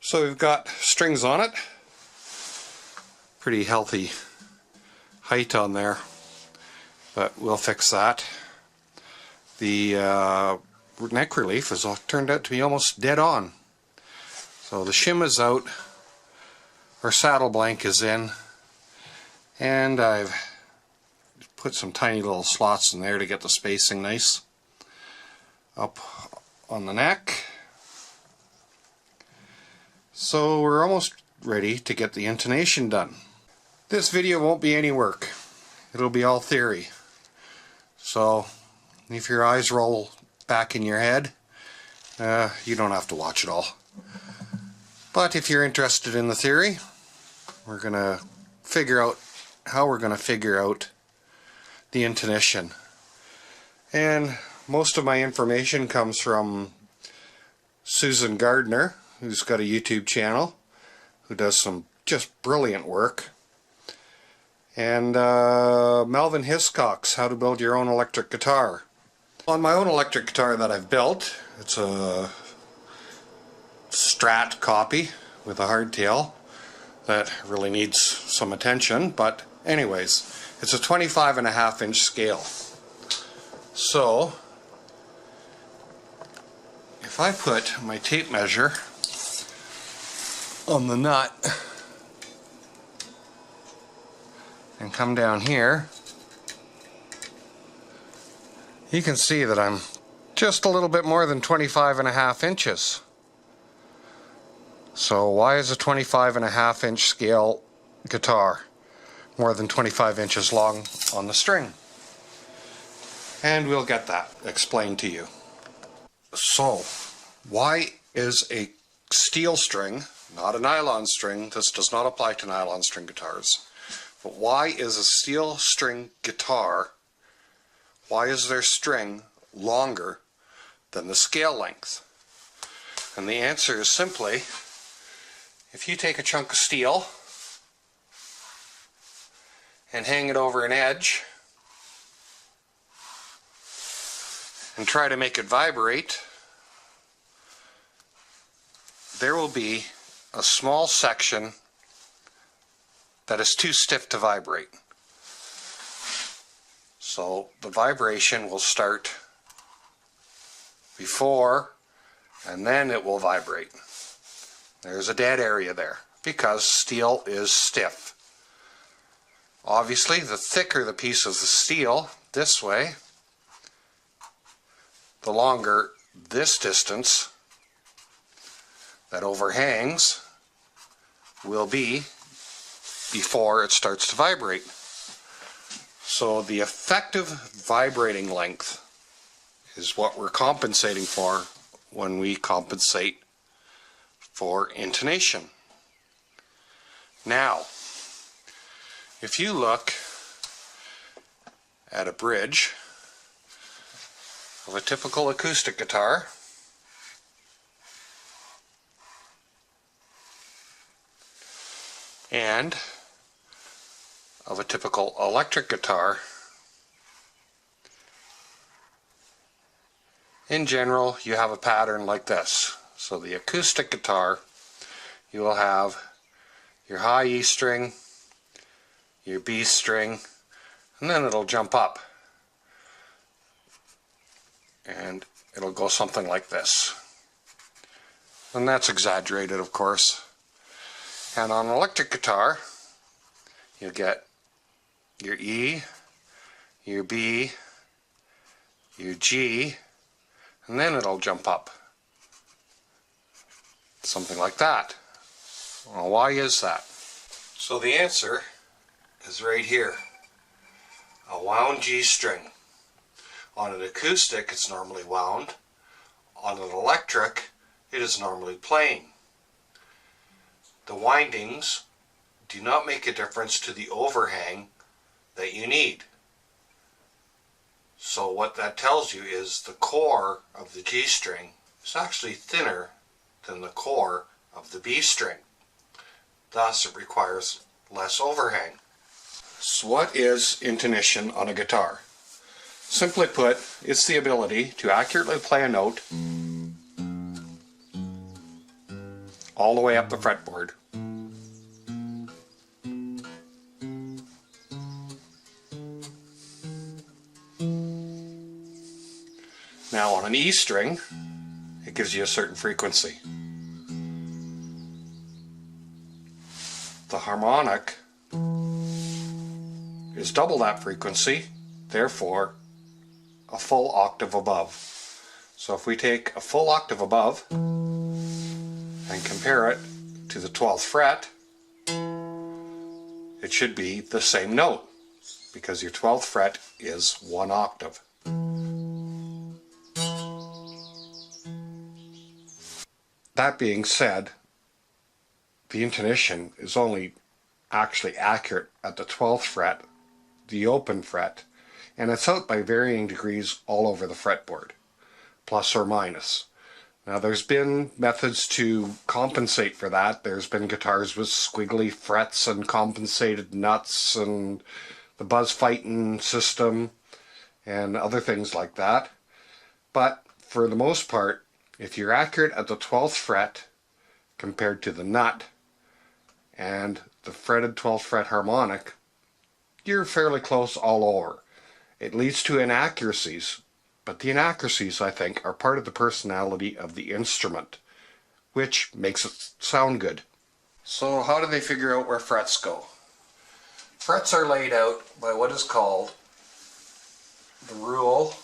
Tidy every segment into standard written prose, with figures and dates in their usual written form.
So we've got strings on it, pretty healthy height on there, but we'll fix that. The neck relief has turned out to be almost dead on. So the shim is out, our saddle blank is in, and I've put some tiny little slots in there to get the spacing nice up on the neck. So we're almost ready to get the intonation done. This video won't be any work. It'll be all theory. So if your eyes roll back in your head, you don't have to watch it all. But if you're interested in the theory, we're going to figure out how we're going to figure out the intonation. And most of my information comes from Susan Gardner, who's got a YouTube channel, who does some just brilliant work. And Melvin Hiscock's How to Build Your Own Electric Guitar. On my own electric guitar that I've built, it's a Strat copy with a hardtail that really needs some attention, but anyways, it's a 25.5-inch scale. So if I put my tape measure on the nut and come down here, you can see that I'm just a little bit more than 25.5 inches. So why is a 25.5-inch scale guitar more than 25 inches long on the string? And we'll get that explained to you. So why is a steel string, not a nylon string, this does not apply to nylon string guitars, but why is a steel string guitar, why is their string longer than the scale length? And the answer is simply, if you take a chunk of steel and hang it over an edge and try to make it vibrate, there will be a small section that is too stiff to vibrate. So the vibration will start before and then it will vibrate. There's a dead area there because steel is stiff. Obviously, the thicker the piece of the steel this way, the longer this distance that overhangs will be before it starts to vibrate. So the effective vibrating length is what we're compensating for when we compensate for intonation. Now, if you look at a bridge of a typical acoustic guitar, and of a typical electric guitar, in general you have a pattern like this. So the acoustic guitar, you will have your high E string, your B string, and then it'll jump up. And it'll go something like this. And that's exaggerated, of course. And on an electric guitar, you'll get your E, your B, your G, and then it'll jump up. Something like that. Well, why is that? So the answer is right here. A wound G string. On an acoustic, it's normally wound. On an electric, it is normally plain. The windings do not make a difference to the overhang that you need. So what that tells you is the core of the G string is actually thinner than the core of the B string. Thus it requires less overhang. So what is intonation on a guitar? Simply put, it's the ability to accurately play a note all the way up the fretboard. Now on an E string, it gives you a certain frequency. The harmonic is double that frequency, therefore a full octave above. So if we take a full octave above and compare it to the 12th fret, it should be the same note, because your 12th fret is 1 octave. That being said, the intonation is only actually accurate at the 12th fret, the open fret, and it's out by varying degrees all over the fretboard, plus or minus. Now there's been methods to compensate for that. There's been guitars with squiggly frets and compensated nuts and the buzz fighting system and other things like that. But for the most part, if you're accurate at the 12th fret compared to the nut and the fretted 12th fret harmonic, you're fairly close all over. It leads to inaccuracies, but the inaccuracies, I think, are part of the personality of the instrument, which makes it sound good. So how do they figure out where frets go? Frets are laid out by what is called the rule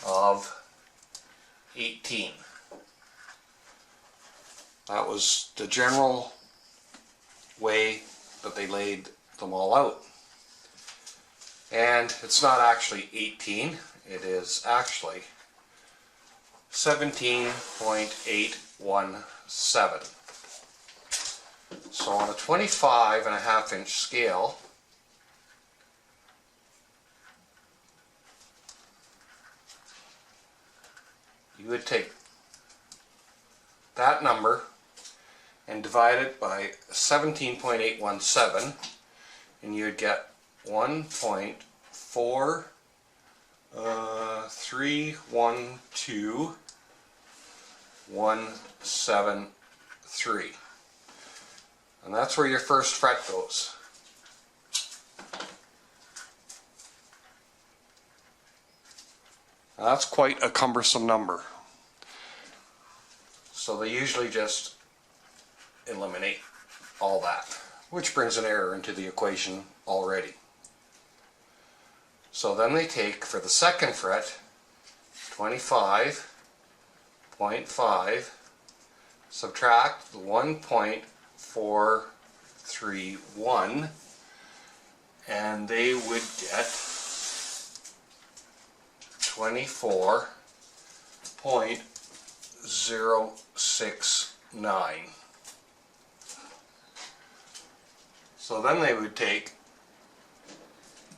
of 18. That was the general way that they laid them all out. And it's not actually 18, it is actually 17.817. So on a 25.5-inch scale, you would take that number and divide it by 17.817, and you would get 1.431217.3, and that's where your first fret goes. Now that's quite a cumbersome number, so they usually just eliminate all that, which brings an error into the equation already. So then they take, for the second fret, 25.5, subtract the 1.431, and they would get 24.069. So then they would take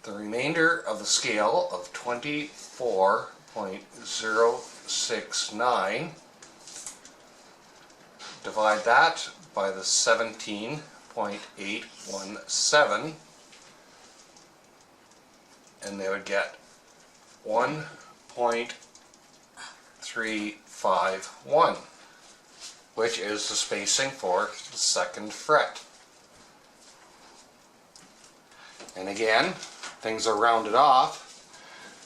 the remainder of the scale of 24.069, divide that by the 17.817, and they would get 1.351, which is the spacing for the second fret. And again, things are rounded off,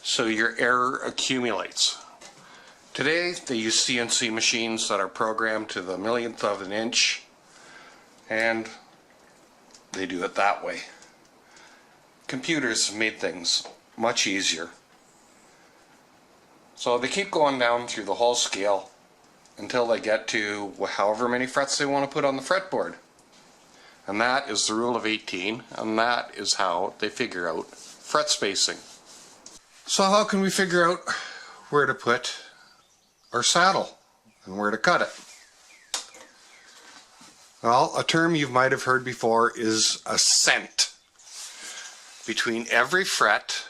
so your error accumulates. Today they use CNC machines that are programmed to the millionth of an inch, and they do it that way. Computers have made things much easier. So they keep going down through the whole scale until they get to however many frets they want to put on the fretboard. And that is the rule of 18, and that is how they figure out fret spacing. So how can we figure out where to put our saddle and where to cut it? Well, a term you might have heard before is a cent. Between every fret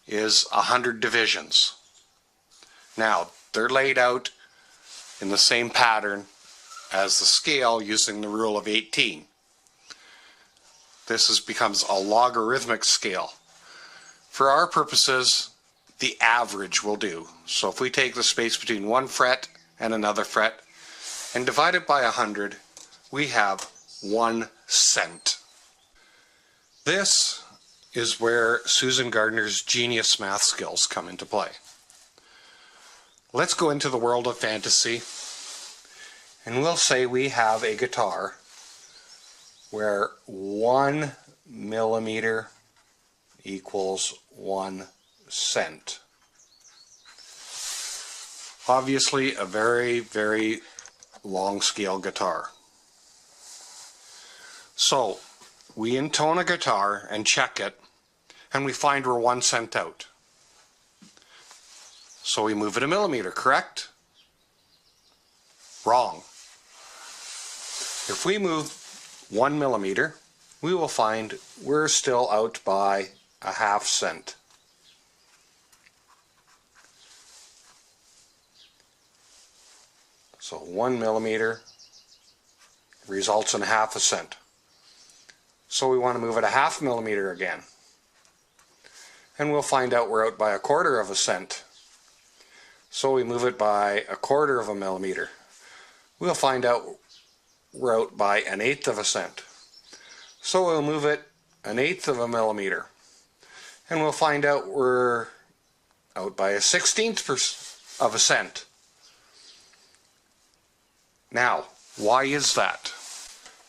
is 100 divisions. Now, they're laid out in the same pattern as the scale using the rule of 18. This becomes a logarithmic scale. For our purposes, the average will do. So if we take the space between one fret and another fret, and divide it by 100, we have 1 cent. This is where Susan Gardner's genius math skills come into play. Let's go into the world of fantasy, and we'll say we have a guitar where 1 millimeter equals 1 cent. Obviously a very, very long scale guitar. So we intone a guitar and check it, and we find we're 1 cent out. So we move it a millimeter, correct? Wrong. If we move 1 millimeter, we will find we're still out by a half cent. So 1 millimeter results in half a cent. So we want to move it a half millimeter again. And we'll find out we're out by a quarter of a cent. So we move it by a quarter of a millimeter. We'll find out we're out by 1/8 of a cent. So we'll move it 1/8 of a millimeter. And we'll find out we're out by a 1/16 of a cent. Now, why is that?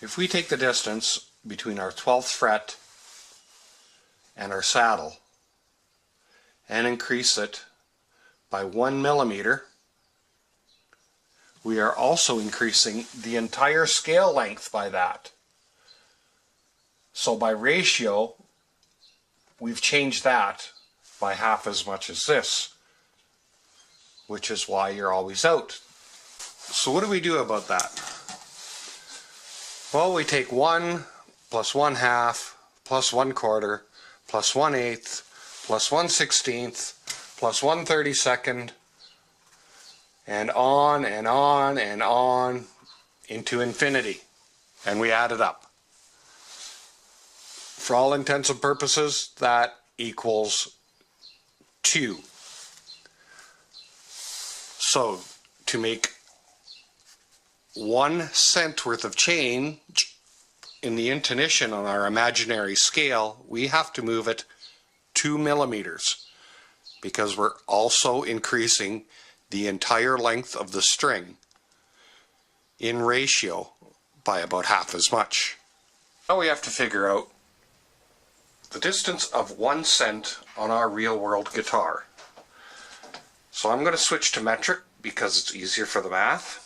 If we take the distance between our 12th fret and our saddle and increase it by 1 millimeter, we are also increasing the entire scale length by that. So by ratio, we've changed that by half as much as this, which is why you're always out. So what do we do about that? Well, we take 1 plus 1/2 plus 1/4 plus 1/8 plus 1/16 plus 1/32 and on and on and on into infinity, and we add it up. For all intents and purposes, that equals 2. So to make 1 cent worth of change in the intonation on our imaginary scale, we have to move it 2 millimeters, because we're also increasing the entire length of the string in ratio by about half as much. Now we have to figure out the distance of 1 cent on our real world guitar. So I'm going to switch to metric because it's easier for the math.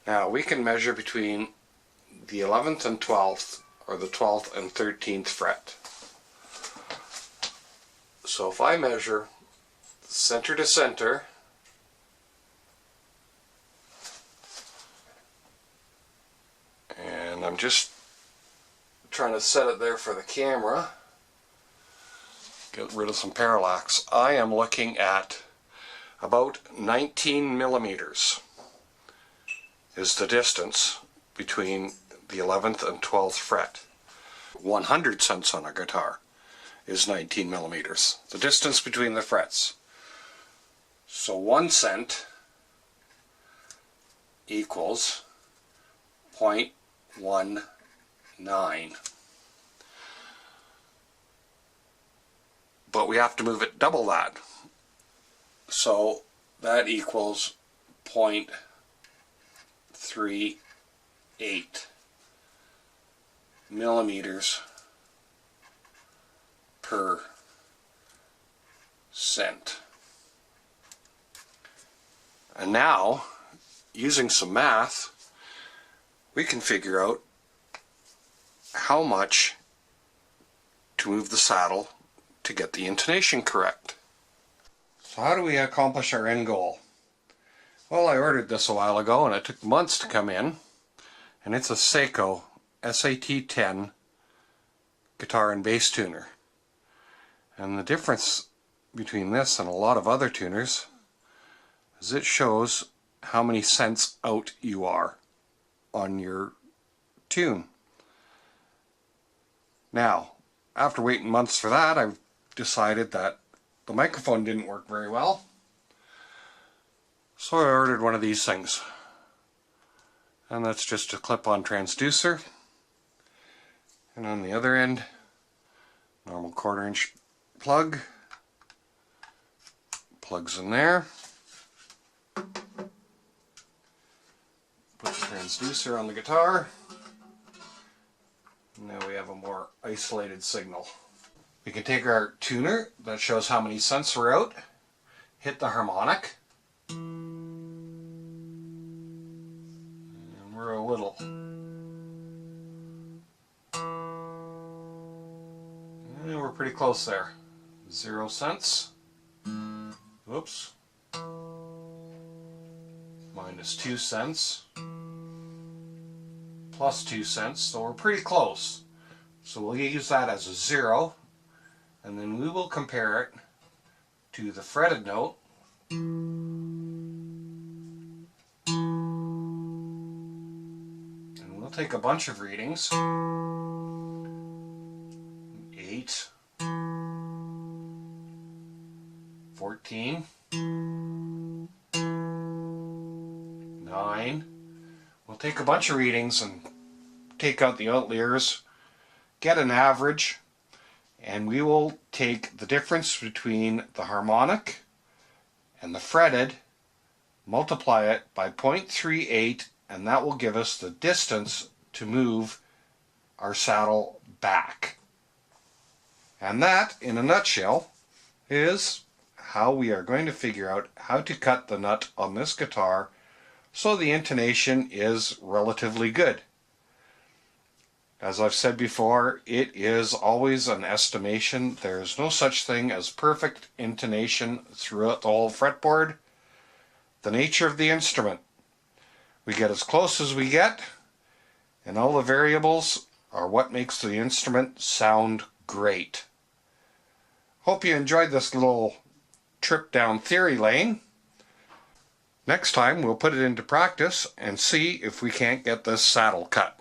Now we can measure between the 11th and 12th, or the 12th and 13th fret. So if I measure center to center, and I'm just trying to set it there for the camera, get rid of some parallax, I am looking at about 19 millimeters is the distance between the 11th and 12th fret. 100 cents on a guitar is 19 millimeters, the distance between the frets. So 1 cent equals 0.19. But we have to move it double that. So that equals 0.38 millimeters per cent. And now, using some math, we can figure out how much to move the saddle to get the intonation correct. So how do we accomplish our end goal? Well, I ordered this a while ago and it took months to come in, and it's a Seiko SAT-10 guitar and bass tuner. And the difference between this and a lot of other tuners is it shows how many cents out you are on your tune. Now, after waiting months for that, I've decided that the microphone didn't work very well. So I ordered one of these things, and that's just a clip-on transducer, and on the other end, normal 1/4 inch plug, plugs in there. Put the transducer on the guitar. Now we have a more isolated signal. We can take our tuner that shows how many cents we're out, hit the harmonic, and we're a little. And we're pretty close there. 0 cents. Whoops. -2 cents. +2 cents, so we're pretty close. So we'll use that as a 0, and then we will compare it to the fretted note. And we'll take a bunch of readings. 8, 14, 9. We'll take a bunch of readings and take out the outliers, get an average, and we will take the difference between the harmonic and the fretted, multiply it by 0.38, and that will give us the distance to move our saddle back. And that, in a nutshell, is how we are going to figure out how to cut the nut on this guitar so the intonation is relatively good. As I've said before, it is always an estimation. There's no such thing as perfect intonation throughout the whole fretboard. The nature of the instrument. We get as close as we get, and all the variables are what makes the instrument sound great. Hope you enjoyed this little trip down theory lane. Next time we'll put it into practice and see if we can't get this saddle cut.